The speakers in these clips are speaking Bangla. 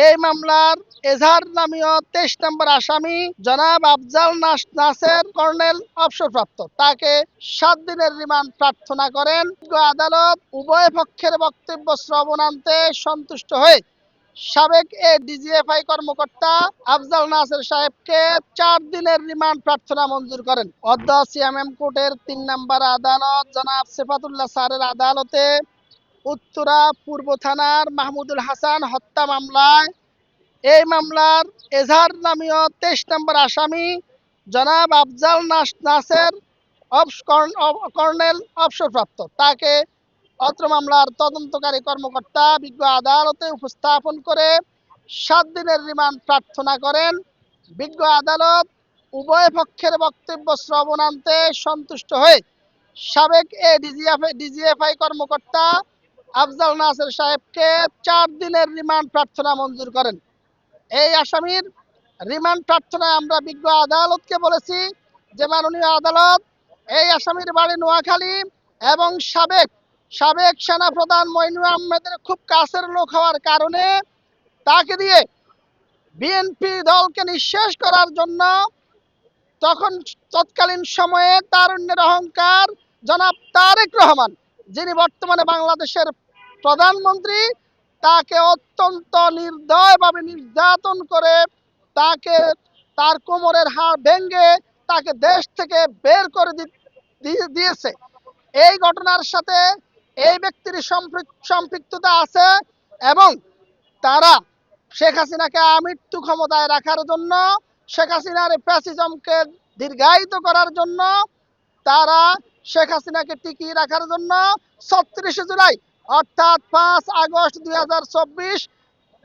এই মামলার এজাহার নামীয় 23 নম্বর আসামি জনাব আফজাল নাসের কর্নেল অবসরপ্রাপ্ত তাকে 7 দিনের রিমান্ড প্রার্থনা করেন। আদালত উভয় পক্ষের বক্তব্য শ্রবণান্তে সন্তুষ্ট হয়ে সাবেক ডিজিএফআই কর্মকর্তা আফজাল নাসের সাহেবকে 4 দিনের রিমান্ড প্রার্থনা মঞ্জুর করেন। অদ্য সিএমএম কোর্টের 3 নম্বর আদালত জনাব সেফাতুল্লাহ স্যারের আদালতে উত্তরা পূর্ব থানার মাহমুদুল হাসান হত্যা মামলায় এই মামলার এজাহার নামীয় 23 নম্বর আসামি জনাব আফজাল নাসের কর্নেল অবসরপ্রাপ্ত তাকে অত্র মামলার তদন্তকারী কর্মকর্তা বিজ্ঞ আদালতে উপস্থাপন করে 7 দিনের রিমান্ড প্রার্থনা করেন। বিজ্ঞ আদালত উভয় পক্ষের বক্তব্য শ্রবণান্তে সন্তুষ্ট হয়ে সাবেক ডিজিএফআই কর্মকর্তা আফজাল নাসের সাহেবকে 4 দিনের রিমান্ড প্রার্থনা মঞ্জুর করেন। এই আসামির রিমান্ড প্রার্থনায় আমরা বিজ্ঞ আদালতকে বলেছি যে মাননীয় আদালত এই আসামির বাড়ি নোয়াখালী এবং সাবেক সেনাপ্রধান মঈনুল আহমেদের খুব কাছের লোক হওয়ার কারণে তাকে দিয়ে বিএনপি দলকে নিঃশেষ করার জন্য তৎকালীন সময়ে তারুণ্যের অহংকার জনাব তারেক রহমান, যিনি বর্তমানে বাংলাদেশের প্রধানমন্ত্রী, তাকে অত্যন্ত নির্দয়ভাবে নির্যাতন করে তার কোমরের হাড় ভেঙে তাকে দেশ থেকে বের করে দিয়েছে। এই ঘটনার সাথে এই ব্যক্তির সম্পৃক্ততা আছে এবং তারা শেখ হাসিনাকে আমৃত্যু ক্ষমতায় রাখার জন্য, শেখ হাসিনার ফ্যাসিজমকে দীর্ঘায়িত করার জন্য, তারা শেখ হাসিনাকে টিকিয়ে রাখার জন্য 36 জুলাই অর্থাৎ 5 আগস্ট 2024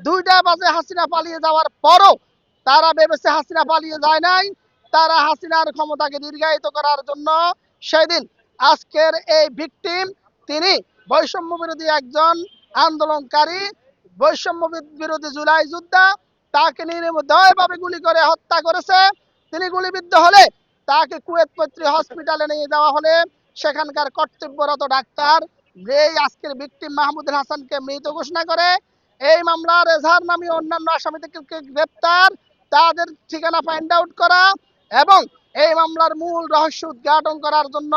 2টা বাজে হাসিনা পালিয়ে যাওয়ার পরও তারা ভেবেছে হাসিনা পালিয়ে যায় নাই, তারা হাসিনার ক্ষমতাকে দীর্ঘায়িত করার জন্য সেদিন আজকের এই ভিকটিম, তিনি বৈষম্য বিরোধী একজন আন্দোলনকারী, বৈষম্য বিরোধী জুলাই যোদ্ধা, তাকে নির্দয়ভাবে গুলি করে হত্যা করেছে। তিনি গুলিবিদ্ধ হলে তাকে কুয়েত পৈতৃক হসপিটালে নিয়ে যাওয়া হলে সেখানকার কর্তব্যরত ডাক্তার এই আজকের ভিকটিম মাহমুদুল হাসানকে মৃত ঘোষণা করে। এই মামলার এজাহার নামী অন্যান্য আসামিদেরকে গ্রেপ্তার, তাদের ঠিকানা ফাইন্ড আউট করা এবং এই মামলার মূল রহস্য উদ্ঘাটন করার জন্য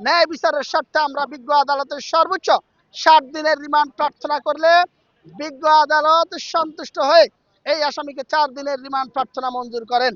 ন্যায় বিচারের স্বার্থে আমরা বিজ্ঞ আদালতের সর্বোচ্চ 7 দিনের রিমান্ড প্রার্থনা করলে বিজ্ঞ আদালত সন্তুষ্ট হয়ে এই আসামিকে 4 দিনের রিমান্ড প্রার্থনা মঞ্জুর করেন।